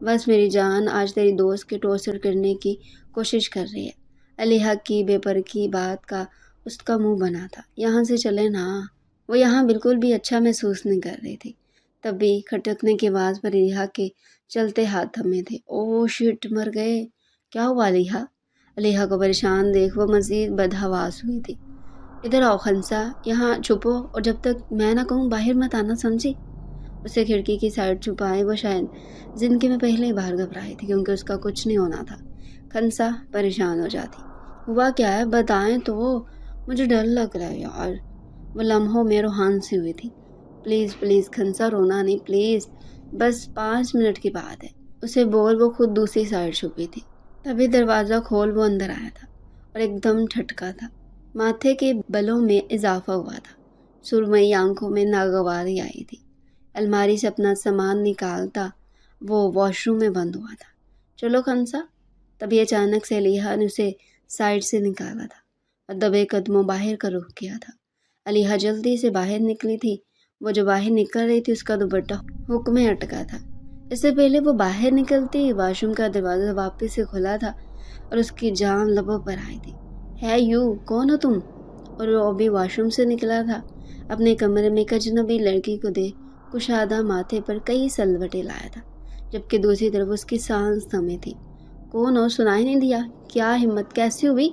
بس میری جان آج تیری دوست کے ٹارچر کرنے کی کوشش کر رہی ہے۔ علیحا کی بے پرکی بات کا اس کا منہ بنا تھا۔ یہاں سے چلے نا۔ وہ یہاں بالکل بھی اچھا محسوس نہیں کر رہی تھی۔ تبھی کھٹکنے کی آواز پر علیحا کے چلتے ہاتھ تھمے تھے۔ اوہ شٹ، مر گئے۔ کیا ہوا علیحا؟ علیحا کو پریشان دیکھ وہ مزید بدحواس ہوئی تھی۔ ادھر آؤ خنسا، یہاں چھپو اور جب تک میں نہ کہوں باہر مت آنا، سمجھی؟ اسے کھڑکی کی سائڈ چھپائے وہ شاید زندگی میں پہلی بار گھبرائی تھی کیونکہ اس کا کچھ نہیں ہونا تھا۔ خنسا پریشان ہو جاتی۔ ہوا کیا ہے بتائیں تو، مجھے ڈر لگ رہا ہے یار۔ وہ لمحوں میں روحان سی ہوئی تھی۔ پلیز پلیز خنسا، رونا نہیں پلیز، بس 5 منٹ کی بات ہے۔ اسے بول وہ خود دوسری سائڈ چھپی تھی۔ تبھی دروازہ کھول وہ اندر آیا تھا اور ایک دم ٹھٹکا تھا۔ ماتھے کے بلوں میں اضافہ ہوا تھا، سرمئی آنکھوں میں ناگواری آئی تھی۔ الماری سے اپنا سامان نکالتا وہ واش روم میں بند ہوا تھا۔ چلو خنسا۔ تبھی اچانک سے علیحا نے اسے سائڈ سے نکالا تھا اور دبے قدموں باہر کا رخ کیا تھا۔ علیحا جلدی سے باہر نکلی تھی۔ وہ جو باہر نکل رہی تھی اس کا دوپٹہ ہک میں اٹکا تھا۔ اس سے پہلے وہ باہر نکلتی واش روم کا دروازہ واپس سے کھلا تھا اور اس کی جان لبوں پر آئی تھی۔ ہے یو، کون ہو تم؟ اور وہ ابھی واش روم سے نکلا تھا، اپنے کمرے میں ایک اجنبی لڑکی کو دیکھ کشادہ ماتھے پر کئی سلوٹیں لایا تھا، جبکہ دوسری طرف اس کی سانس تھمی تھی۔ کون ہو؟ سنائی نہیں دیا؟ کیا ہمت کیسی ہوئی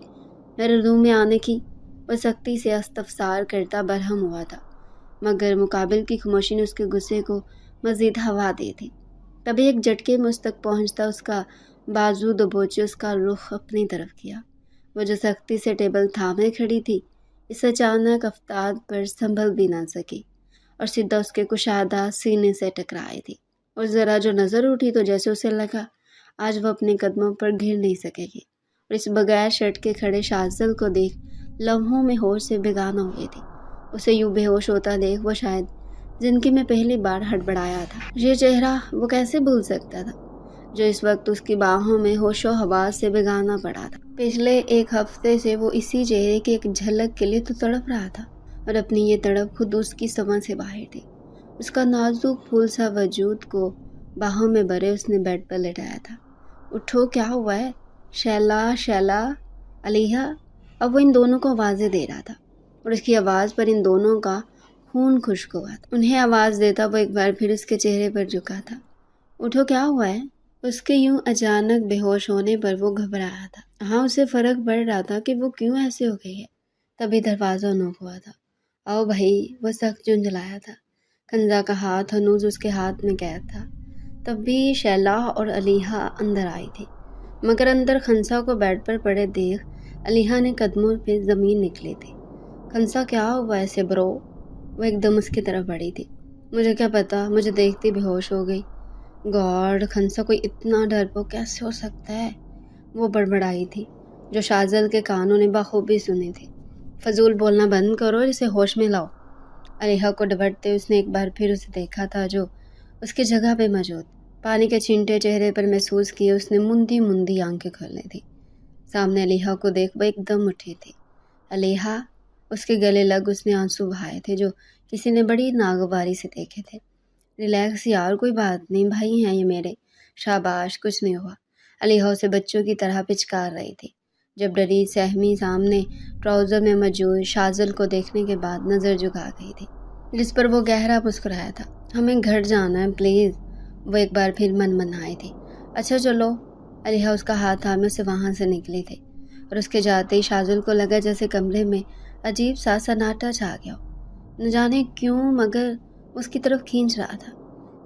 میرے روم میں آنے کی؟ وہ سختی سے استفسار کرتا برہم ہوا تھا، مگر مقابل کی خاموشی نے اس کے غصے کو مزید ہوا دی تھی۔ تبھی ایک جھٹکے میں اس تک پہنچتا اس کا بازو دبوچے اس کا رخ اپنی طرف کیا۔ وہ جو سختی سے ٹیبل تھامے کھڑی تھی اس اچانک افتاد پر سنبھل بھی نہ سکی اور سیدھا اس کے کشادہ سینے سے ٹکرائی تھی۔ اور ذرا جو نظر اٹھی تو جیسے اسے لگا آج وہ اپنے قدموں پر گر نہیں سکے گی، اور اس بغیر شرٹ کے کھڑے شاذل کو دیکھ لمحوں میں ہوش سے بیگانہ ہو گئی تھی۔ اسے یوں بے ہوش ہوتا دیکھ وہ شاید زندگی میں پہلی بار ہڑبڑایا تھا۔ یہ چہرہ وہ کیسے بھول سکتا تھا جو اس وقت اس کی باہوں میں ہوش و حواس سے بیگانہ پڑا تھا۔ پچھلے 1 ہفتے سے وہ اسی چہرے کی ایک جھلک کے لیے تو تڑپ رہا تھا، اور اپنی یہ تڑپ خود اس کی سمجھ سے باہر تھی۔ اس کا نازک پھول سا وجود کو باہوں میں بھرے اس نے بیڈ پر لٹایا تھا۔ اٹھو، کیا ہوا ہے؟ شیلا، شیلا، علیحا۔ اب وہ ان دونوں کو آوازیں دے رہا تھا اور اس کی آواز پر ان دونوں کا خون خشک ہوا تھا۔ انہیں آواز دیتا وہ ایک بار پھر اس کے چہرے پر جھکا تھا۔ اٹھو، کیا ہوا ہے؟ اس کے یوں اچانک بے ہوش ہونے پر وہ گھبرایا تھا۔ ہاں، اسے فرق پڑ رہا تھا کہ وہ کیوں ایسے ہو گئی ہے۔ تبھی دروازہ نوک ہوا تھا۔ آؤ بھائی، وہ سخت جھنجھلایا تھا۔ خنسا کا ہاتھ ہنوز اس کے ہاتھ میں قید تھا۔ تبھی شیلا اور علیحا اندر آئی تھی، مگر اندر خنسا کو بیڈ پر پڑے دیکھ علیحا نے قدموں پہ زمین نکلی تھی۔ خنسا، کیا ہوا ایسے برو؟ وہ ایک دم اس کی طرف بڑھی تھی۔ مجھے کیا پتا، مجھے دیکھتی بے ہوش ہو گئی۔ گاڈ، خنسا کوئی اتنا ڈرپوک کیسے ہو سکتا ہے؟ وہ بڑبڑائی تھی، جو شاذل کے کانوں نے بخوبی سنی تھی۔ فضول بولنا بند کرو اور اسے ہوش میں لاؤ۔ علیحا کو ڈپٹتے اس نے ایک بار پھر اسے دیکھا تھا جو اس کی جگہ پہ موجود، پانی کے چھینٹے چہرے پر محسوس کیے اس نے مندی مندی آنکھیں کھولی تھی۔ سامنے علیحا کو دیکھ وہ ایک دم اٹھی تھی۔ علیحا، اس کے گلے لگ اس نے آنسو بہائے تھے جو کسی نے بڑی ناگواری سے دیکھے تھے۔ ریلیکس یار، کوئی بات نہیں، بھائی ہیں یہ میرے، شاباش، کچھ نہیں ہوا۔ علیحا اسے بچوں کی طرح پچکار رہی تھی، جب ڈری سہمی سامنے ٹراؤزر میں موجود شاذل کو دیکھنے کے بعد نظر جھکا گئی تھی، جس پر وہ گہرا مسکرایا تھا۔ ہمیں گھر جانا ہے پلیز، وہ ایک بار پھر منمنائی تھی۔ اچھا چلو۔ علیحا اس کا ہاتھ تھامے اسے وہاں سے نکلی تھی، اور اس کے جاتے ہی شاذل کو لگا جیسے کمرے میں عجیب سا سناٹا چھا گیا ہو، نہ جانے کیوں مگر اس کی طرف کھینچ رہا تھا۔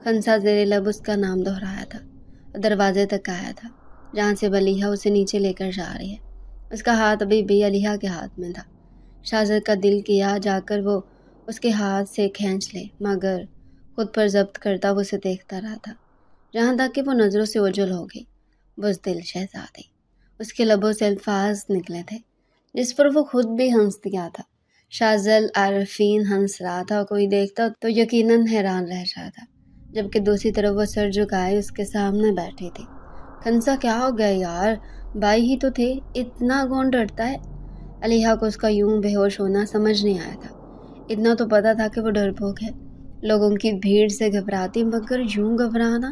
خنسا زیر لب اس کا نام دہرایا تھا اور دروازے تک آیا تھا جہاں سے علیحا اسے نیچے لے کر جا رہی ہے۔ اس کا ہاتھ ابھی بھی علیحا کے ہاتھ میں تھا۔ شاذل کا دل کیا جا کر وہ اس کے ہاتھ سے کھینچ لے، مگر خود پر ضبط کرتا وہ اسے دیکھتا رہا تھا، جہاں تک کہ وہ نظروں سے اوجھل ہو گئی۔ بزدل شہزادی، اس کے لبوں سے الفاظ نکلے تھے جس پر وہ خود بھی ہنس دیا تھا۔ شاذل عارفین ہنس رہا تھا، کوئی دیکھتا تو یقیناً حیران رہ جاتا، جبکہ دوسری طرف وہ سر جھکائے اس کے سامنے بیٹھی تھی۔ خنسا، کیا ہو گیا یار؟ بھائی ہی تو تھے، اتنا کون ڈرتا ہے؟ علیحا کو اس کا یوں بے ہوش ہونا سمجھ نہیں آیا تھا۔ اتنا تو پتا تھا کہ وہ ڈرپوک ہے، لوگوں کی بھیڑ سے گھبراتی، مگر یوں گھبرانا؟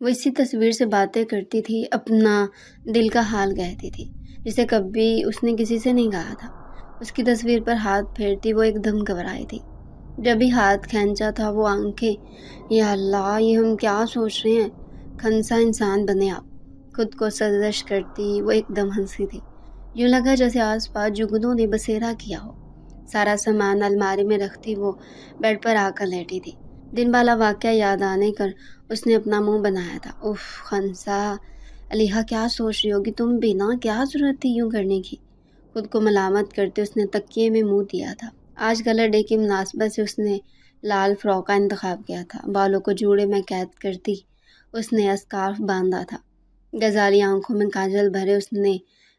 وہ اسی تصویر سے باتیں کرتی تھی، اپنا دل کا حال کہتی تھی، جسے کبھی اس نے کسی سے نہیں کہا تھا۔ اس کی تصویر پر ہاتھ پھیرتی وہ ایک دم گھبرائی تھی۔ جب بھی ہاتھ کھینچا تھا وہ آنکھیں، یا اللہ یہ ہم کیا سوچ رہے ہیں، کھنسا انسان بنے آپ، خود کو سرزنش کرتی وہ ایک دم ہنسی تھی۔ یوں لگا جیسے آس پاس جگنوں نے بسیرا کیا ہو۔ سارا سامان الماری میں رکھتی وہ بیڈ پر آ کر لیٹی تھی۔ دن والا واقعہ یاد آنے کر اس نے اپنا منہ بنایا تھا۔ اف خنسا، علیحہ کیا سوچ رہی ہوگی تم بھی نا، کیا ضرورت تھی یوں کرنے کی؟ خود کو ملامت کرتے اس نے تکیے میں منہ دیا تھا۔ آج کلر ڈے کی مناسبت سے اس نے لال فراک کا انتخاب کیا تھا۔ بالوں کو جوڑے میں قید کرتی اس نے اسکارف باندھا تھا۔ غزالی آنکھوں میں کاجل بھرے اس نے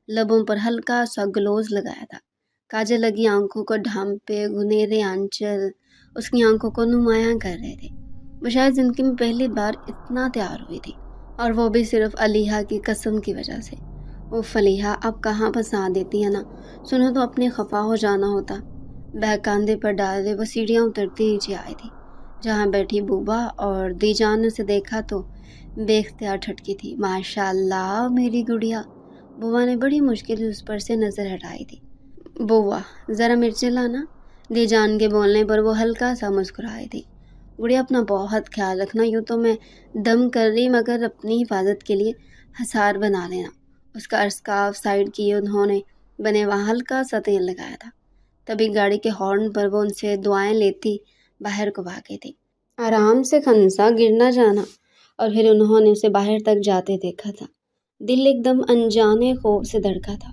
لبوں پر ہلکا سا گلوز لگایا تھا۔ کاجل لگی آنکھوں کو ڈھانپے گھنیرے آنچل اس کی آنکھوں کو نمایاں کر رہے تھے۔ وہ شاید زندگی میں پہلی بار اتنا تیار ہوئی تھی، اور وہ بھی صرف علیحہ کی قسم کی وجہ سے۔ اوف علیحہ اب کہاں پھنسا دیتی ہے نا، سنو تو اپنے خفا ہو جانا ہوتا۔ بیگ کاندھے پر ڈالے وہ سیڑھیاں اترتی نیچے آئی تھی، جہاں بیٹھی بوبا اور دی جان نے اسے دیکھا تو بے اختیار ٹھٹکی تھی۔ ماشاء اللہ میری گڑیا، بوا نے بڑی مشکل سے اس پر سے نظر ہٹائی تھی۔ بوا ذرا مرچیں لانا۔ دی جان کے بولنے پر وہ ہلکا سا مسکرائی تھی۔ گڑیا اپنا بہت خیال رکھنا، یوں تو میں دم کر رہی مگر اپنی حفاظت کے لیے حصار بنا لینا۔ اس کا اسکارف سائڈ کیے انہوں نے بنے وہاں ہلکا سا تیل لگایا تھا۔ تبھی گاڑی کے ہارن پر وہ ان سے دعائیں لیتی باہر کو بھاگی تھی۔ آرام سے خنسا، گر نہ جانا۔ اور پھر انہوں نے اسے باہر تک جاتے دیکھا تھا۔ دل ایک دم انجانے خوف سے دھڑکا تھا۔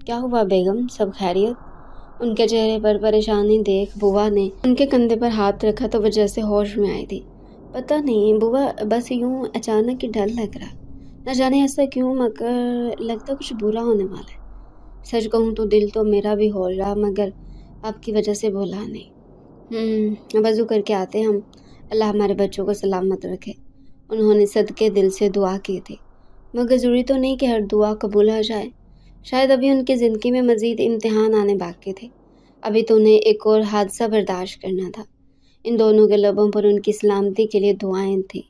کیا ہوا بیگم، سب خیریت؟ ان کے چہرے پر پریشانی دیکھ بوا نے ان کے کندھے پر ہاتھ رکھا تو وہ جیسے ہوش میں آئی تھی۔ پتہ نہیں بوا، بس یوں اچانک ہی ڈر لگ رہا، نہ جانے ایسا کیوں، مگر لگتا کچھ برا ہونے والا ہے۔ سچ کہوں تو دل تو میرا بھی ہو رہا، مگر آپ کی وجہ سے بولا نہیں۔ وضو کر کے آتے ہم، اللہ ہمارے بچوں کو سلامت رکھے۔ انہوں نے صدقے دل سے دعا کی تھی، مگر ضروری تو نہیں کہ ہر دعا قبول ہو جائے۔ شاید ابھی ان کی زندگی میں مزید امتحان آنے باقی تھے، ابھی تو انہیں ایک اور حادثہ برداشت کرنا تھا۔ ان دونوں کے لبوں پر ان کی سلامتی کے لیے دعائیں تھیں،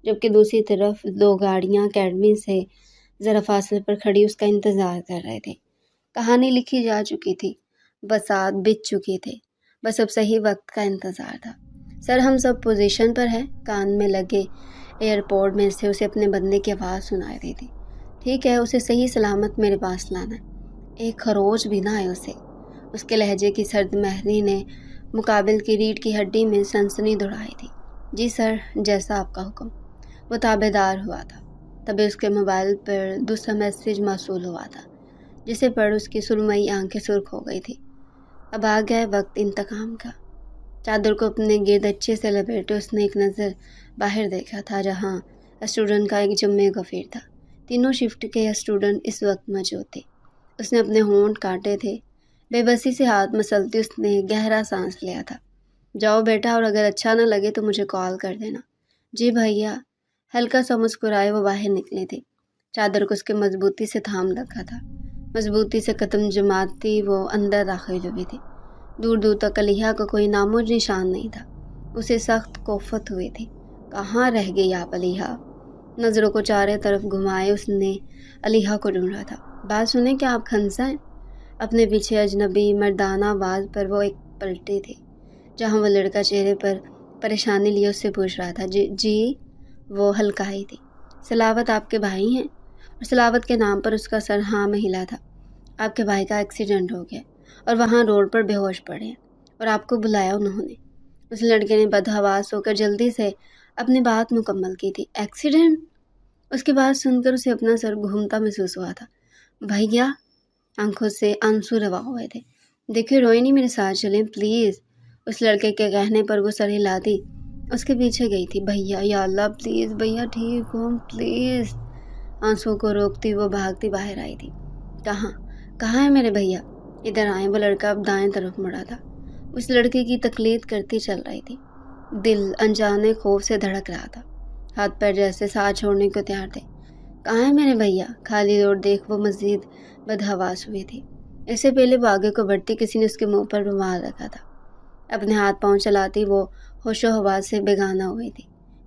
جبکہ دوسری طرف دو گاڑیاں اکیڈمی سے ذرا فاصلے پر کھڑی اس کا انتظار کر رہے تھے۔ کہانی لکھی جا چکی تھی، بساط بچ چکی تھے، بس اب صحیح وقت کا انتظار تھا۔ سر ہم سب پوزیشن پر ہیں، کان میں لگے ایئرپورٹ میں سے اسے اپنے بندے کی آواز سنائی دی تھی۔ ٹھیک ہے، اسے صحیح سلامت میرے پاس لانا ہے، ایک خروچ بھی نہ آئے اسے۔ اس کے لہجے کی سرد مہری نے مقابل کی ریڑھ کی ہڈی میں سنسنی دوڑائی تھی۔ جی سر، جیسا آپ کا حکم۔ وہ تابع دار ہوا تھا۔ تبھی اس کے موبائل پر دوسرا میسیج موصول ہوا تھا، جسے پڑھ اس کی سرمئی آنکھیں سرخ ہو گئی تھی۔ اب آ گیا وقت انتقام کا۔ چادر کو اپنے گرد اچھے سے لپیٹے اس نے ایک نظر باہر دیکھا تھا، جہاں اسٹوڈنٹ کا ایک جمع غفیر تھا۔ تینوں شفٹ کے اسٹوڈنٹ اس وقت موجود تھے۔ اس نے اپنے ہونٹ کاٹے تھے، بے بسی سے ہاتھ مسلتی اس نے گہرا سانس لیا تھا۔ جاؤ بیٹا، اور اگر اچھا نہ لگے تو مجھے کال کر دینا۔ جی بھیا، ہلکا سا مسکرائے وہ باہر نکلے تھے۔ چادر کو اس کے مضبوطی سے تھام رکھا تھا، مضبوطی سے قدم جماتی وہ اندر داخل ہوئی تھی۔ دور دور تک علیحہ کا کوئی نام و نشان نہیں تھا۔ اسے سخت کوفت ہوئی تھی۔ کہاں رہ گئی آپ علیحہ؟ نظروں کو چارے طرف گھمائے اس نے علیحہ کو ڈھونڈا تھا۔ بات سنیں، کیا آپ خنسا ہیں؟ اپنے پیچھے اجنبی مردانہ آواز پر وہ ایک پلٹی تھی، جہاں وہ لڑکا چہرے پر پریشانی لیے اس سے پوچھ رہا تھا۔ جی وہ ہلکائی تھی۔ سلاوت آپ کے بھائی ہیں؟ اور سلاوت کے نام پر اس کا سر ہاں میں ہلا تھا۔ آپ کے بھائی کا ایکسیڈنٹ ہو گیا اور وہاں روڈ پر بے ہوش پڑے ہیں، اور آپ کو بلایا انہوں نے۔ اس لڑکے نے بدحواس ہو کر جلدی سے اپنی بات مکمل کی تھی۔ ایکسیڈنٹ؟ اس کی بات سن کر اسے اپنا سر گھومتا محسوس ہوا تھا۔ بھیا، آنکھوں سے آنسو روا ہوئے تھے۔ دیکھیں روئے نہیں، میرے ساتھ چلیں پلیز۔ اس لڑکے کے کہنے پر وہ سر ہلاتی اس کے پیچھے گئی تھی۔ بھیا، یا اللہ پلیز بھیا، ٹھیک ہوں پلیز۔ آنسو کو روکتی وہ بھاگتی باہر آئی تھی۔ کہاں ہے میرے بھیا؟ ادھر آئیں۔ وہ لڑکا اب دائیں طرف مڑا تھا، اس لڑکے کی تقلید کرتی چل رہی تھی۔ دل انجانے خوف سے دھڑک رہا تھا، ہاتھ پیر جیسے ساتھ چھوڑنے کو تیار تھے۔ کہاں ہے میرے بھیا؟ خالی روڈ دیکھ وہ مزید بدحواس ہوئی تھی۔ اس سے پہلے وہ آگے کو بڑھتی کسی نے اس کے منہ پر رومال رکھا تھا۔ اپنے ہاتھ پاؤں چلاتی وہ ہوش و حواس سے بیگانہ ہوئی تھی۔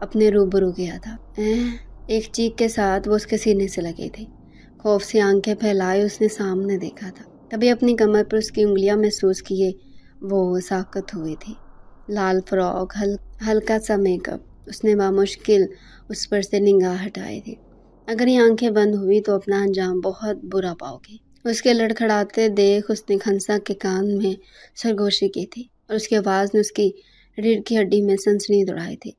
اپنے روبرو کیا تھا۔ ایک چیخ کے ساتھ وہ اس کے سینے سے لگی تھی۔ خوف سے آنکھیں پھیلائے اس نے سامنے دیکھا تھا۔ تبھی اپنی کمر پر اس کی انگلیاں محسوس کیے وہ ساکت ہوئی تھی۔ لال فراک، ہلکا سا میک اپ، اس نے بامشکل اس پر سے نگاہ ہٹائی تھی۔ اگر یہ آنکھیں بند ہوئی تو اپنا انجام بہت برا پاؤ گی۔ اس کے لڑکھڑاتے دیکھ اس نے کھنسا کے کان میں سرگوشی کی تھی اور اس کی آواز نے اس کی ریڑھ کی ہڈی میں سنسنی دوڑائی تھی۔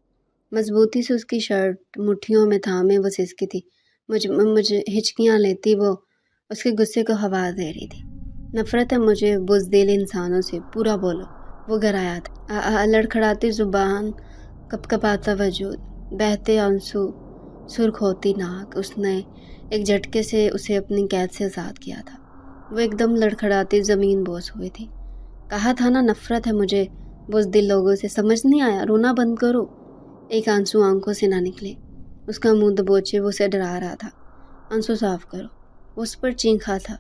مضبوطی سے اس کی شرٹ مٹھیوں میں تھامے وہ سسکی تھی۔ مجھے ہچکیاں لیتی وہ اس کے غصے کو ہوا دے رہی تھی۔ نفرت ہے مجھے بزدل انسانوں سے، پورا بولو، وہ گھرایا تھا۔ لڑکھڑاتی زبان، کپکپاتا وجود، بہتے آنسو، سرخ ہوتی ناک، اس نے ایک جھٹکے سے اسے اپنی قید سے آزاد کیا تھا۔ وہ ایک دم لڑکھڑاتی زمین بوس ہوئی تھی۔ کہا تھا نا نفرت ہے مجھے بزدل لوگوں سے، سمجھ نہیں آیا؟ رونا بند کرو۔ ایک آنسو آنکھوں سے نہ نکلے۔ اس کا منہ دبوچے وہ اسے ڈرا رہا تھا۔ آنسو صاف کرو۔ وہ اس پر چینخا تھا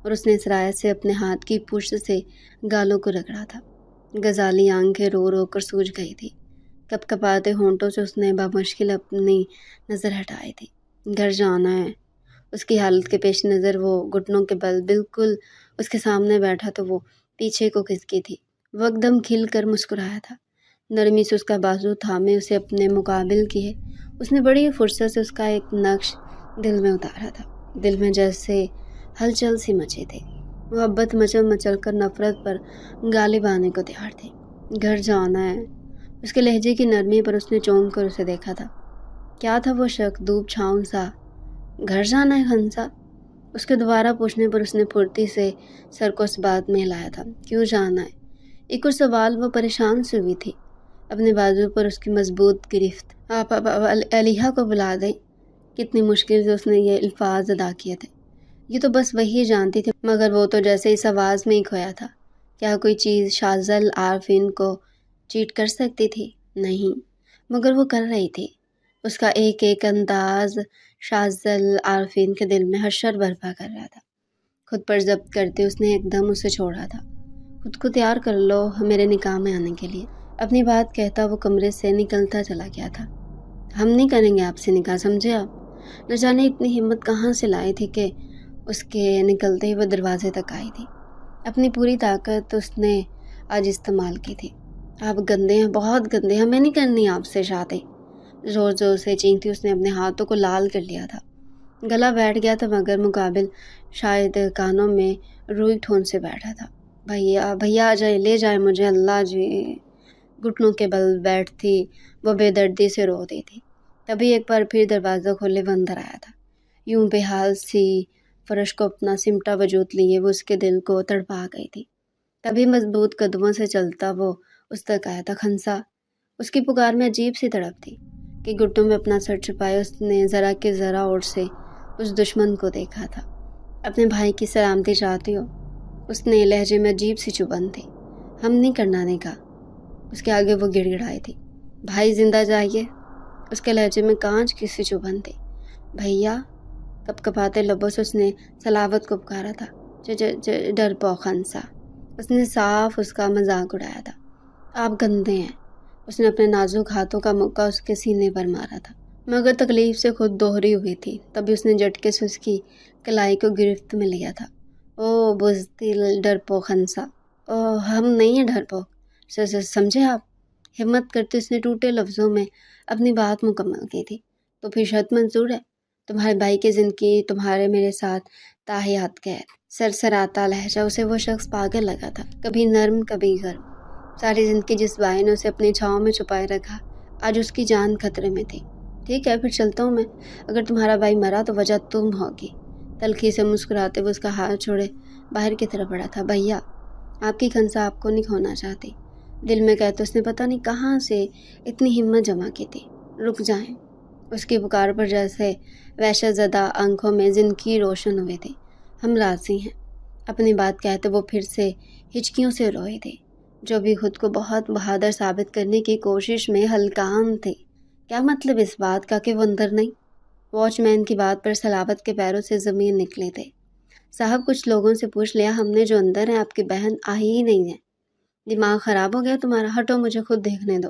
اور اس نے اسرائیت سے اپنے ہاتھ کی پشت سے گالوں کو رگڑا تھا۔ غزالی آنکھیں رو رو کر سوج گئی تھی۔ کپکپاتے ہونٹوں سے اس نے بامشکل اپنی نظر ہٹائی تھی۔ گھر جانا ہے۔ اس کی حالت کے پیش نظر وہ گھٹنوں کے بل بالکل اس کے سامنے بیٹھا تو وہ پیچھے کو کھسکی تھی۔ وہ ایک دم کھل کر مسکرایا تھا۔ نرمی سے اس کا بازو تھامے اسے اپنے مقابل کیے اس نے بڑی فرصت سے اس کا ایک نقش دل میں اتارا تھا۔ دل میں جیسے ہلچل سی مچی تھی۔ محبت مچل مچل کر نفرت پر غالب آنے کو تیار تھی۔ گھر جانا ہے۔ اس کے لہجے کی نرمی پر اس نے چونک کر اسے دیکھا تھا۔ کیا تھا وہ شک، دھوپ چھاؤں سا؟ گھر جانا ہے خنسا؟ اس کے دوبارہ پوچھنے پر اس نے پھرتی سے سر کو اس بات میں ہلایا تھا۔ کیوں جانا ہے؟ ایک اور سوال وہ پریشان سے ہوئی تھی۔ اپنے بازو پر اس کی مضبوط گرفت۔ آپ علیحہ کو بلا دیں۔ کتنی مشکل سے اس نے یہ الفاظ ادا کیے تھے۔ یہ تو بس وہی جانتی تھی، مگر وہ تو جیسے اس آواز میں ہی کھویا تھا۔ کیا کوئی چیز شاذل عارفین کو چیٹ کر سکتی تھی؟ نہیں، مگر وہ کر رہی تھی۔ اس کا ایک ایک انداز شاذل عارفین کے دل میں حشر برپا کر رہا تھا۔ خود پر ضبط کرتے اس نے ایک دم اسے چھوڑا تھا۔ خود کو تیار کر لو میرے نکاح میں آنے کے لیے۔ اپنی بات کہتا وہ کمرے سے نکلتا چلا گیا تھا۔ ہم نہیں کریں گے آپ سے نکاح، سمجھے آپ؟ نہ جانے اتنی ہمت کہاں سے لائی تھی کہ اس کے نکلتے ہی وہ دروازے تک آئی تھی۔ اپنی پوری طاقت اس نے آج استعمال کی تھی۔ آپ گندے ہیں، بہت گندے، ہمیں نہیں کرنی آپ سے شادی۔ زور زور سے چینکتی اس نے اپنے ہاتھوں کو لال کر لیا تھا۔ گلا بیٹھ گیا تھا مگر مقابل شاید کانوں میں روئی ٹھون سے بیٹھا تھا۔ بھیا بھیا آ جائے، لے جائے مجھے، اللہ جی۔ گھٹنوں کے بل بیٹھتی وہ بے دردی سے رو دی تھی۔ تبھی ایک بار پھر دروازہ کھولے وہ اندر آیا تھا۔ یوں بے حال سی فرش کو اپنا سمٹا وجود لیے وہ اس کے دل کو تڑپا گئی تھی۔ تبھی مضبوط قدموں سے چلتا وہ اس تک آیا تھا۔ خنسا، اس کی پکار میں عجیب سی تڑپ تھی کہ گھٹوں میں اپنا سر چھپائے اس نے ذرا کہ ذرا اور سے اس دشمن کو دیکھا تھا۔ اپنے بھائی کی سلامتی چاہتی ہو؟ اس نے لہجے میں عجیب سی چبھن تھی۔ ہم نہیں کرنا نکاح۔ اس کے آگے وہ گڑ گڑائی تھی۔ بھائی زندہ چاہیے؟ اس کے لہجے میں کانچ کی سی چبھن تھی۔ بھیا، کپکپاتے لبوں سے اس نے سلاوت کو پکارا تھا۔ ڈرپوک خنسا۔ اس نے صاف اس کا مذاق اڑایا تھا۔ آپ گندے ہیں۔ اس نے اپنے نازک ہاتھوں کا مکہ اس کے سینے پر مارا تھا مگر تکلیف سے خود دوہری ہوئی تھی۔ تبھی اس نے جھٹکے سے اس کی کلائی کو گرفت میں لیا تھا۔ او بزدل ڈرپوک خنسا، او ہم نہیں ہیں ڈرپوک، سمجھے آپ؟ ہمت کرتے اس نے ٹوٹے لفظوں میں اپنی بات مکمل کی تھی۔ تو پھر شرط منظور ہے؟ تمہارے بھائی کی زندگی تمہارے میرے ساتھ تاحیات قید۔ سرسراتا لہجہ اسے وہ شخص پاگل لگا تھا، کبھی نرم کبھی گرم۔ ساری زندگی جس بھائی نے اسے اپنی چھاؤں میں چھپائے رکھا آج اس کی جان خطرے میں تھی۔ ٹھیک ہے پھر چلتا ہوں میں، اگر تمہارا بھائی مرا تو وجہ تم ہوگی۔ تلخی سے مسکراتے وہ اس کا ہاتھ چھوڑے باہر کی طرف بڑھا تھا۔ بھیا، آپ کی خنسا آپ کو نہیں کھونا چاہتی، دل میں کہتے اس نے پتہ نہیں کہاں سے اتنی ہمت جمع کی تھی۔ رک جائیں۔ اس کی پکار پر جیسے وحشت زدہ آنکھوں میں زندگی روشن ہوئی تھی۔ ہم راضی ہیں۔ اپنی بات کہتے وہ پھر سے ہچکیوں سے روئی تھی، جو بھی خود کو بہت بہادر ثابت کرنے کی کوشش میں ہلکان تھی۔ کیا مطلب اس بات کا کہ وہ اندر نہیں؟ واچ مین کی بات پر سلاوت کے پیروں سے زمین نکلے تھے۔ صاحب کچھ لوگوں سے پوچھ لیا ہم نے، جو اندر ہیں آپ کی بہن آئی ہی نہیں ہے۔ دماغ خراب ہو گیا تمہارا؟ ہٹو، مجھے خود دیکھنے دو۔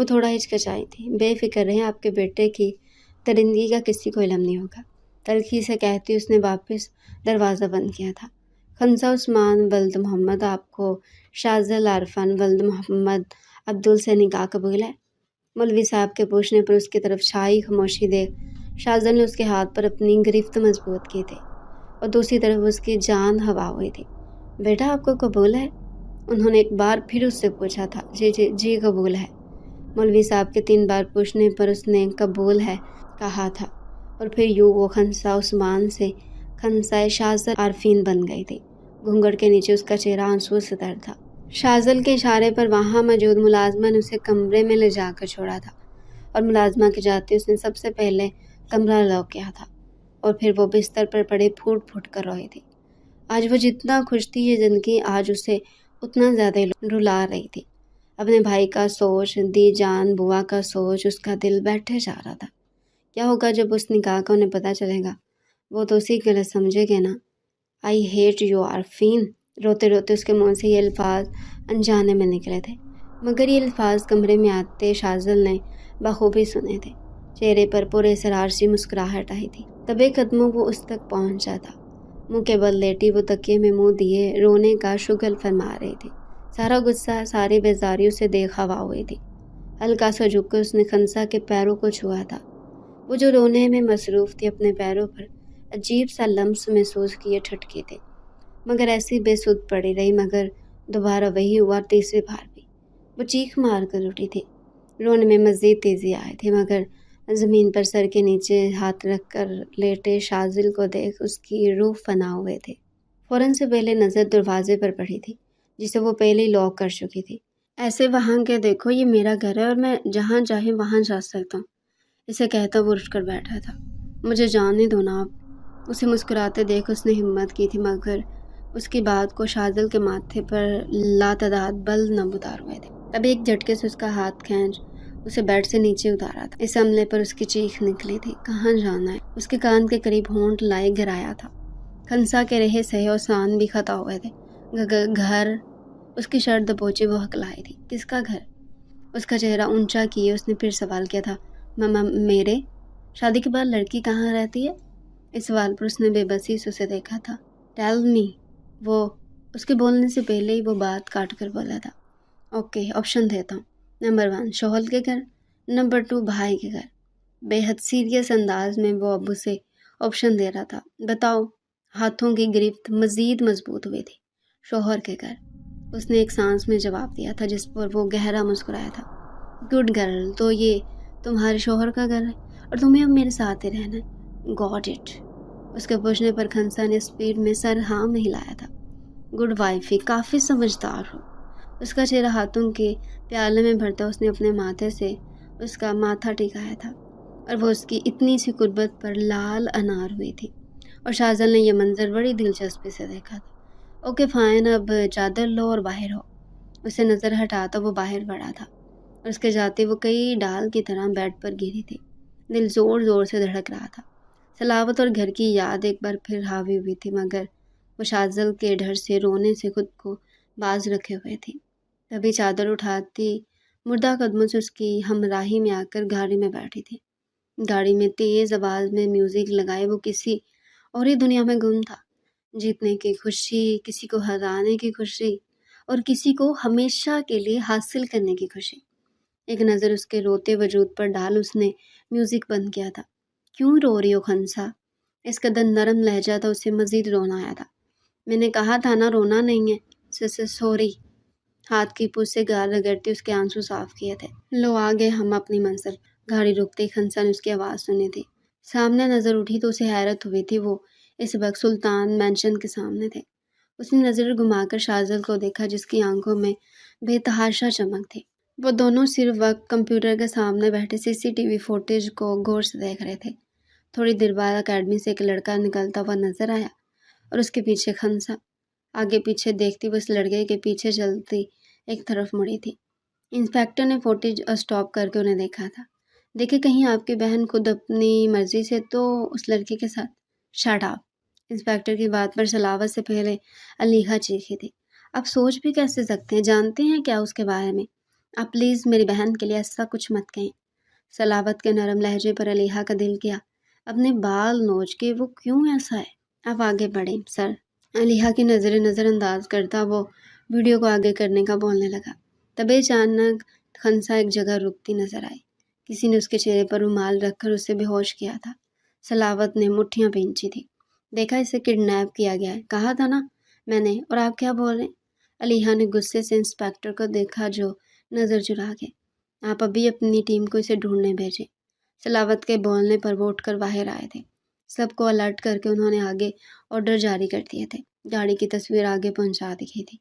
وہ تھوڑا ہچکچائی تھی۔ بے فکر رہیں، آپ کے بیٹے کی درندگی کا کسی کو علم نہیں ہوگا، تلخی سے کہتی اس نے واپس دروازہ بند کیا تھا۔ خنسا عثمان ولد محمد، آپ کو شاذل عرفان ولد محمد عبدل سے نکاح قبول ہے؟ مولوی صاحب کے پوچھنے پر اس کی طرف چھائی خاموشی دیکھ شاذل نے اس کے ہاتھ پر اپنی گرفت مضبوط کی تھی اور دوسری طرف اس کی جان ہوا ہوئی تھی۔ بیٹا آپ کو قبول ہے؟ انہوں نے ایک بار پھر اس سے پوچھا تھا۔ جی جی جی قبول ہے۔ مولوی صاحب کے 3 بار پوچھنے پر اس نے قبول ہے کہا تھا، اور پھر یوں وہ خنسا عثمان سے خنسائے شاذل عارفین بن گئی تھی۔ گھونگھٹ کے نیچے اس کا چہرہ آنسو سے تر تھا۔ شاذل کے اشارے پر وہاں موجود ملازمہ نے اسے کمرے میں لے جا کر چھوڑا تھا، اور ملازمہ کے جاتے اس نے سب سے پہلے کمرہ لاک کیا تھا، اور پھر وہ بستر پر پڑے پھوٹ پھوٹ کر روئی تھی۔ آج وہ جتنا خوش تھی یہ زندگی آج اسے اتنا زیادہ رلا رہی تھی۔ اپنے بھائی کا سوچ، دی جان بوا کا سوچ، اس کا دل بیٹھے جا رہا تھا۔ کیا ہوگا جب اس نکاح کا انہیں پتہ چلے گا؟ وہ تو اسی کے لیے سمجھے گے نا۔ I hate you Arfeen. روتے روتے اس کے منہ سے یہ الفاظ انجانے میں نکلے تھے، مگر یہ الفاظ کمرے میں آتے شاذل نے بخوبی سنے تھے۔ چہرے پر پورے اسرار سی مسکراہٹ آئی تھی۔ دبے قدموں وہ اس تک پہنچا تھا۔ منہ کے بل لیٹی وہ تکیے میں منہ دیے رونے کا شغل فرما رہی تھی۔ سارا غصہ، ساری بیزاری اسے دیکھ ہوا ہوئی تھی۔ ہلکا سا جھک کر اس نے خنسا کے پیروں کو چھوا تھا۔ وہ جو رونے میں مصروف تھی اپنے پیروں پر عجیب سا لمس محسوس کیے ٹھٹکی تھی، مگر ایسی بے سود پڑی رہی۔ مگر دوبارہ وہی ہوا، تیسری بار بھی وہ چیخ مار کر اٹھی تھی۔ رونے میں مزید تیزی آئی تھی، مگر زمین پر سر کے نیچے ہاتھ رکھ کر لیٹے شاذل کو دیکھ اس کی روح فنا ہوئے تھے۔ فوراً سے پہلے نظر دروازے پر پڑی تھی جسے وہ پہلے ہی لاک کر چکی تھی۔ ایسے وہاں کے دیکھو، یہ میرا گھر ہے اور میں جہاں چاہے وہاں جا سکتا ہوں، اسے کہتا وہ اٹھ کر بیٹھا تھا۔ مجھے جانے دو نا آپ۔ اسے مسکراتے دیکھ اس نے ہمت کی تھی، مگر اس کی بات کو شاذل کے ماتھے پر لاتعداد بل نمودار ہوئے تھے۔ تب ایک جھٹکے سے اس کا ہاتھ کھینچ اسے بیڈ سے نیچے اتارا تھا۔ اس حملے پر اس کی چیخ نکلی تھی۔ کہاں جانا ہے؟ اس کے کان کے قریب ہونٹ لائے گرایا تھا۔ خنسا کے رہے سہے اور سان بھی خطا ہوئے تھے۔ گھر؟ اس کی شرٹ دبوچی وہ ہکلائی تھی۔ کس کا گھر؟ اس کا چہرہ اونچا کیے اس نے پھر سوال کیا تھا۔ میرے؟ شادی کے بعد لڑکی کہاں رہتی ہے؟ اس سوال پر اس نے بے بسی سے اسے دیکھا تھا۔ Tell me. وہ اس کے بولنے سے پہلے ہی وہ بات کاٹ کر بولا تھا۔ اوکے، آپشن دیتا ہوں۔ نمبر 1 شوہر کے گھر، نمبر 2 بھائی کے گھر۔ بے حد سیریس انداز میں وہ ابو سے آپشن دے رہا تھا۔ بتاؤ۔ ہاتھوں کی گرفت مزید مضبوط ہوئی تھی۔ شوہر کے گھر، اس نے ایک سانس میں جواب دیا تھا جس پر وہ گہرا مسکرایا تھا۔ گڈ گرل، تو یہ تمہارے شوہر کا گھر ہے اور تمہیں اب میرے ساتھ ہی رہنا ہے۔ Got it. اس کے پوچھنے پر خنسا نے اسپیڈ میں سر ہاں میں ہلایا تھا۔ گڈ وائفی، کافی سمجھدار ہو۔ اس کا چہرہ ہاتھوں کے پیالے میں بھرتا اس نے اپنے ماتھے سے اس کا ماتھا ٹکایا تھا، اور وہ اس کی اتنی سی قربت پر لال انار ہوئی تھی، اور شاذل نے یہ منظر بڑی دلچسپی سے دیکھا تھا۔ اوکے فائن، اب چادر لو اور باہر ہو۔ اسے نظر ہٹاتا وہ باہر بڑھا تھا، اور اس کے جاتے وہ کئی ڈال کی طرح بیڈ پر گری تھی۔ دل زور زور سے دھڑک رہا تھا۔ سلاوت اور گھر کی یاد ایک بار پھر حاوی ہوئی تھی، مگر وہ شاذل کے ڈر سے رونے سے خود کو باز رکھے ہوئے تھی۔ تبھی چادر اٹھاتی مردہ قدموں سے اس کی ہمراہی میں آ کر گاڑی میں بیٹھی تھی۔ گاڑی میں تیز آواز میں میوزک لگائے وہ کسی اور ہی دنیا میں گم تھا۔ جیتنے کی خوشی، کسی کو ہرانے کی خوشی، اور کسی کو ہمیشہ کے لیے حاصل کرنے کی خوشی۔ ایک نظر اس کے روتے وجود پر ڈال اس نے میوزک بند کیا تھا۔ کیوں رو رہی ہو خنسا؟ اس قدر نرم لہجہ تھا، اسے مزید رونا آیا تھا۔ میں نے کہا تھا نا رونا نہیں ہے۔ سوری۔ ہاتھ کی پوچھ سے گال رگڑتی اس کے آنسو صاف کیے تھے۔ لو آگے ہم اپنی منزل۔ گاڑی رکتے خنسا نے اس کی آواز سنی تھی۔ سامنے نظر اٹھی تو اسے حیرت ہوئی تھی۔ وہ اس وقت سلطان مینشن کے سامنے تھے۔ اس نے نظر گھما کر شاذل کو دیکھا جس کی آنکھوں میں بے تحاشا چمک تھی۔ وہ دونوں صرف وقت کمپیوٹر کے سامنے بیٹھے CCTV فوٹیج کو غور سے دیکھ رہے تھے۔ تھوڑی دیر بعد اکیڈمی سے ایک لڑکا نکلتا ہوا نظر آیا، اور اس کے پیچھے خنسا۔ آگے پیچھے دیکھتی وہ اس لڑکے کے پیچھے چلتی ایک طرف مڑی تھی۔ انسپیکٹر نے فوٹیج اسٹاپ کر کے انہیں دیکھا تھا۔ دیکھے کہیں آپ کی بہن خود اپنی مرضی سے تو اس لڑکے کے ساتھ؟ Shut up. انسپیکٹر کی بات پر سلاوت سے پہلے علیحا چیخی تھی۔ آپ سوچ بھی کیسے سکتے ہیں؟ جانتے ہیں کیا اس کے بارے میں؟ آپ پلیز میری بہن کے لیے ایسا کچھ مت کہیں۔ سلاوت کے نرم لہجے پر علیحا کا دل کیا اپنے بال نوچ کے وہ کیوں ایسا ہے۔ آپ آگے بڑھیں سر۔ علیحا کی نظریں نظر انداز کرتا وہ ویڈیو کو آگے کرنے کا بولنے لگا۔ تبھی اچانک خنسا ایک جگہ رکتی نظر آئی۔ کسی نے اس کے چہرے پر رومال رکھ کر اسے بے ہوش کیا تھا۔ سلاوت نے مٹھیاں بھینچی تھی۔ دیکھا اسے کڈنیپ کیا گیا ہے، کہا تھا نا میں نے، اور آپ کیا بول رہے ہیں؟ علیحا نے غصے سے انسپیکٹر کو دیکھا جو نظر چرا گئے۔ آپ ابھی اپنی ٹیم کو اسے ڈھونڈنے بھیجیں۔ سلاوت کے بولنے پر وہ اٹھ کر باہر آئے تھے۔ سب کو الرٹ کر کے انہوں نے آگے آرڈر جاری کر دیے تھے۔ گاڑی کی تصویر آگے پہنچا دی گئی تھی۔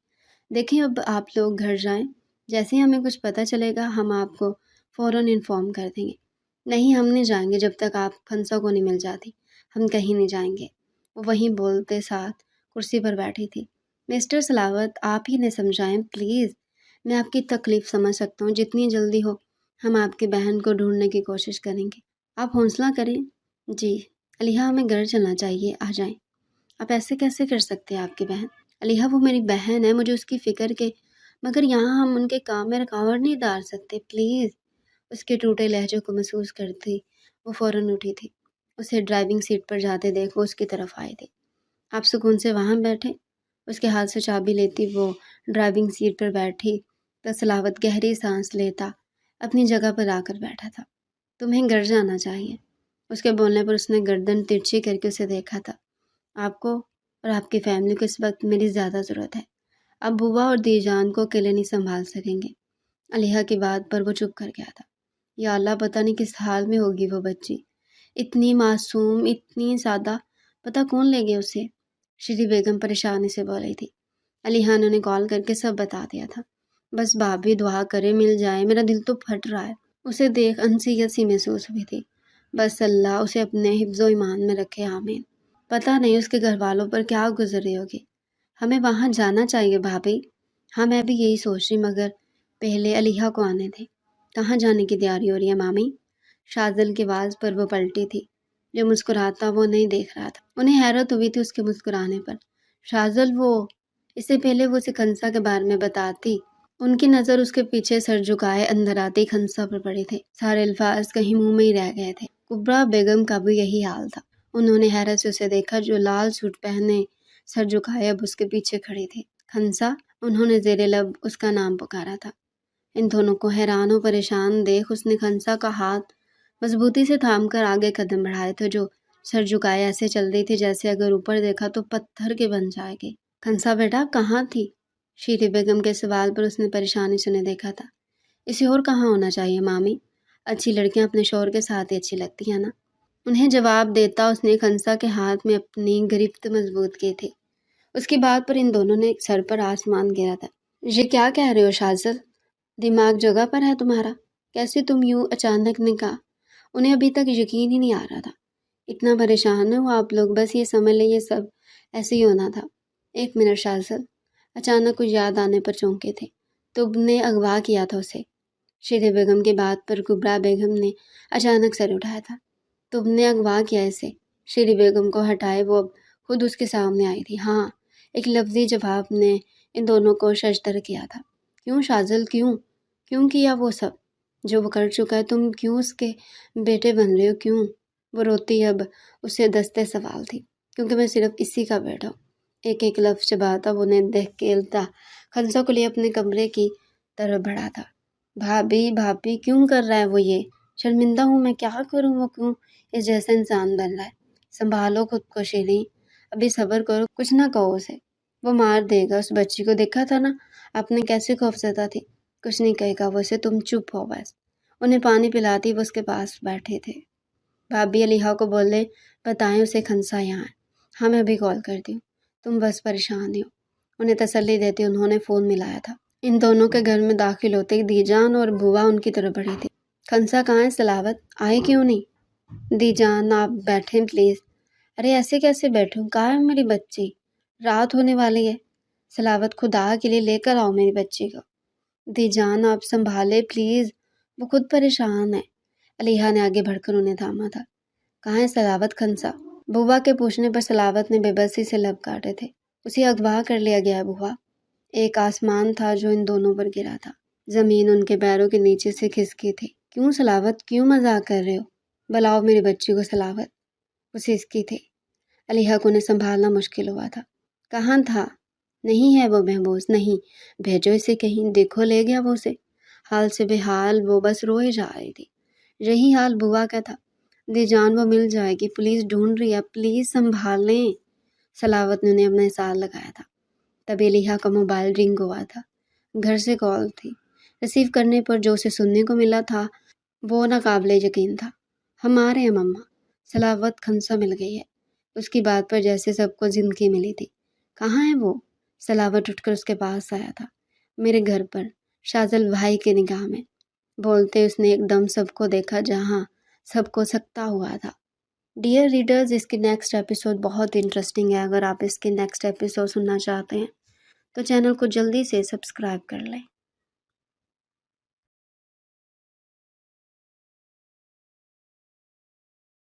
دیکھیں اب آپ لوگ گھر جائیں، جیسے ہی ہمیں کچھ پتہ چلے گا ہم آپ کو فوراً انفارم کر دیں گے۔ نہیں ہم نہیں جائیں گے جب تک آپ خنسا کو نہیں مل جاتی، ہم کہیں نہیں جائیں گے۔ وہ وہیں بولتے ساتھ کرسی پر بیٹھی تھی۔ مسٹر سلاوت آپ ہی نے سمجھائیں پلیز، میں آپ کی تکلیف سمجھ سکتا ہوں، جتنی جلدی ہو ہم آپ کی بہن کو ڈھونڈنے کی کوشش کریں گے، آپ حوصلہ کریں۔ جی علیحا ہمیں گھر چلنا چاہیے، آ جائیں۔ آپ ایسے کیسے کر سکتے ہیں آپ کی بہن؟ علیحا وہ میری بہن ہے، مجھے اس کی فکر کے، مگر یہاں ہم ان کے کام میں رکاوٹ نہیں ڈال سکتے پلیز۔ اس کے ٹوٹے لہجے کو محسوس کرتی وہ فوراً اٹھی تھی۔ اسے ڈرائیونگ سیٹ پر جاتے دیکھ وہ اس کی طرف آئے تھے۔ آپ سکون سے وہاں بیٹھے۔ اس کے ہاتھ سے چابی لیتی وہ ڈرائیونگ سیٹ پر بیٹھی تو سلاوت گہری سانس لیتا اپنی جگہ پر آ کر بیٹھا تھا۔ تمہیں گھر جانا چاہیے۔ اس کے بولنے پر اس نے گردن ترچھی کر کے اسے دیکھا تھا۔ آپ کو اور آپ کی فیملی کو اس وقت میری زیادہ ضرورت ہے۔ اب بوا اور دی جان کو اکیلے نہیں سنبھال سکیں گے۔ علیحا کی بات پر وہ چپ کر گیا تھا۔ یا اللہ پتہ نہیں کس حال میں ہوگی وہ بچی، اتنی معصوم، اتنی سادہ، پتہ کون لے گیا اسے؟ شری بیگم پریشانی سے بول رہی تھی۔ علیحا نے انہیں کال کر کے سب بتا دیا تھا۔ بس بھابھی دعا کرے مل جائے، میرا دل تو پھٹ رہا ہے۔ اسے دیکھ انسیت سی محسوس ہوئی تھی۔ بس اللہ اسے اپنے حفظ و ایمان میں رکھے، آمین۔ پتہ نہیں اس کے گھر والوں پر کیا گزر رہی ہوگی۔ ہمیں وہاں جانا چاہیے بھابھی۔ ہاں میں بھی یہی سوچ رہی، مگر پہلے علیحا کو آنے دیں۔ کہاں جانے کی تیاری ہو رہی ہے مامی؟ شاذل کی آواز پر وہ پلٹی تھی۔ جو مسکراتا وہ نہیں دیکھ رہا تھا۔ انہیں حیرت ہوئی تھی اس کے مسکرانے پر۔ شاذل وہ، اس سے پہلے وہ اسے خنسا کے بارے میں بتاتی، ان کی نظر اس کے پیچھے سر جھکائے اندر آتی خنسا پر پڑے تھے۔ سارے الفاظ کہیں منہ میں ہی رہ گئے تھے۔ کبرا بیگم کا بھی یہی حال تھا۔ انہوں نے حیرت سے اسے دیکھا جو لال سوٹ پہنے سر جھکائے اب اس کے پیچھے کھڑی تھی۔ خنسا، انہوں نے زیر لب اس کا نام پکارا تھا۔ ان دونوں کو حیران و پریشان دیکھ اس نے خنسا کا ہاتھ مضبوطی سے تھام کر آگے قدم بڑھائے تھے، جو سر جھکائے ایسے چل رہی تھی جیسے اگر اوپر دیکھا تو پتھر کے بن جائے گی۔ خنسا بیٹا کہاں تھی؟ شیری بیگم کے سوال پر اس نے پریشانی سے انہیں دیکھا تھا۔ اسے اور کہاں ہونا چاہیے مامی؟ اچھی لڑکیاں اپنے شوہر کے ساتھ ہی اچھی لگتی ہیں نا۔ انہیں جواب دیتا اس نے خنسا کے ہاتھ میں اپنی گرفت مضبوط کی تھی۔ اس کی بات پر ان دونوں نے سر پر آسمان گرا تھا۔ یہ کیا کہہ رہے ہو شاذل؟ دماغ جگہ پر ہے تمہارا؟ کیسے تم یوں اچانک نے کہا؟ انہیں ابھی تک یقین ہی نہیں آ رہا تھا۔ اتنا پریشان ہو آپ لوگ، بس یہ سمجھ لیں یہ سب ایسے ہی ہونا تھا۔ ایک منٹ شاذل، اچانک کچھ یاد آنے پر چونکے تھے۔ تم نے اغوا کیا تھا اسے؟ شیری بیگم کی بات پر کبرا بیگم نے اچانک سر اٹھایا تھا۔ تم نے اغوا کیا اسے؟ شیری بیگم کو ہٹائے وہ اب خود اس کے سامنے آئی تھی۔ ہاں، ایک لفظی جواب نے ان دونوں کو ششدر کیا تھا۔ کیوں شاذل، کیوں کیا وہ سب جو وہ کر چکا ہے؟ تم کیوں اس کے بیٹے بن رہے ہو؟ کیوں؟ وہ روتی اب اسے دستے سوال تھی۔ کیونکہ میں صرف اسی کا بیٹا ہوں۔ ایک ایک لفظ چباتا وہ انہیں دیکھ کے الٹا خنسا کو لیے اپنے کمرے کی طرف بڑھا تھا۔ بھابھی کیوں کر رہا ہے وہ یہ؟ شرمندہ ہوں میں، کیا کروں؟ وہ کیوں اس جیسا انسان بن رہا ہے؟ سنبھالو خود کو شیریں، ابھی صبر کرو، کچھ نہ کہو اسے، وہ مار دے گا اس بچی کو۔ دیکھا تھا نا آپ نے کیسے خوفزدہ تھی۔ کچھ نہیں کہے گا وہ اسے، تم چپ ہو بس۔ انہیں پانی پلاتی وہ اس کے پاس بیٹھے تھے۔ بھابھی علیحا کو بولے بتائیں اسے خنسا یہاں ہے۔ ہاں میں ابھی کال کرتی ہوں، تم بس پریشان ہی ہو۔ انہیں تسلی دیتے انہوں نے فون ملایا تھا۔ ان دونوں کے گھر میں داخل ہوتے ہی دی جان اور بوا ان کی طرف بڑھی تھی۔ خنسا کہاں ہے سلاوت؟ آئے کیوں نہیں؟ دی جان آپ بیٹھیں پلیز۔ ارے ایسے کیسے بیٹھوں؟ کہاں ہے میری بچی؟ رات ہونے والی ہے۔ سلاوت خدا کے لیے لے کر آؤ میری بچی کو۔ دی جان آپ سنبھالے پلیز، وہ خود پریشان ہے۔ علیحا نے آگے بڑھ کر انہیں تھاما تھا۔ کہاں ہے سلاوت؟ خنسا؟ بوا کے پوچھنے پر سلاوت نے بے بسی سے لب کاٹے تھے۔ اسے اغوا کر لیا گیا ہے بوا۔ ایک آسمان تھا جو ان دونوں پر گرا تھا۔ زمین ان کے پیروں کے نیچے سے کھسکی تھی۔ کیوں سلاوت، کیوں مذاق کر رہے ہو؟ بلاؤ میری بچی کو سلاوت، وہ سسکی تھی۔ علیحا کو انہیں سنبھالنا مشکل ہوا تھا۔ کہاں تھا؟ نہیں ہے وہ محبوس، نہیں، بھیجو اسے کہیں، دیکھو لے گیا وہ اسے۔ حال سے بے حال وہ بس روئے جا رہی تھی۔ یہی حال بوا کا تھا۔ دی جان وہ مل جائے گی، پولیس ڈھونڈ رہی ہے، پلیز سنبھال لیں۔ سلاوت نے انہیں اپنا احساس لگایا تھا۔ تبھی علیحا کا موبائل رنگ ہوا تھا۔ گھر سے کال تھی۔ ریسیو کرنے پر جو اسے سننے کو ملا تھا وہ ناقابل یقین تھا۔ ہم آ رہے ہیں مما۔ سلاوت کھنسا مل گئی ہے۔ اس کی بات پر جیسے سب کو زندگی ملی تھی۔ کہاں ہے وہ؟ سلاوت اٹھ کر اس کے پاس آیا تھا۔ میرے گھر پر، شازل بھائی کے نگاہ میں۔ بولتے اس نے ایک دم سب کو دیکھا جہاں سب کو سکتا ہوا تھا۔ ڈیئر ریڈرز، اس کی نیکسٹ ایپیسوڈ بہت انٹرسٹنگ ہے۔ اگر آپ اس کی نیکسٹ ایپیسوڈ سننا چاہتے ہیں تو چینل کو جلدی سے سبسکرائب کر لیں۔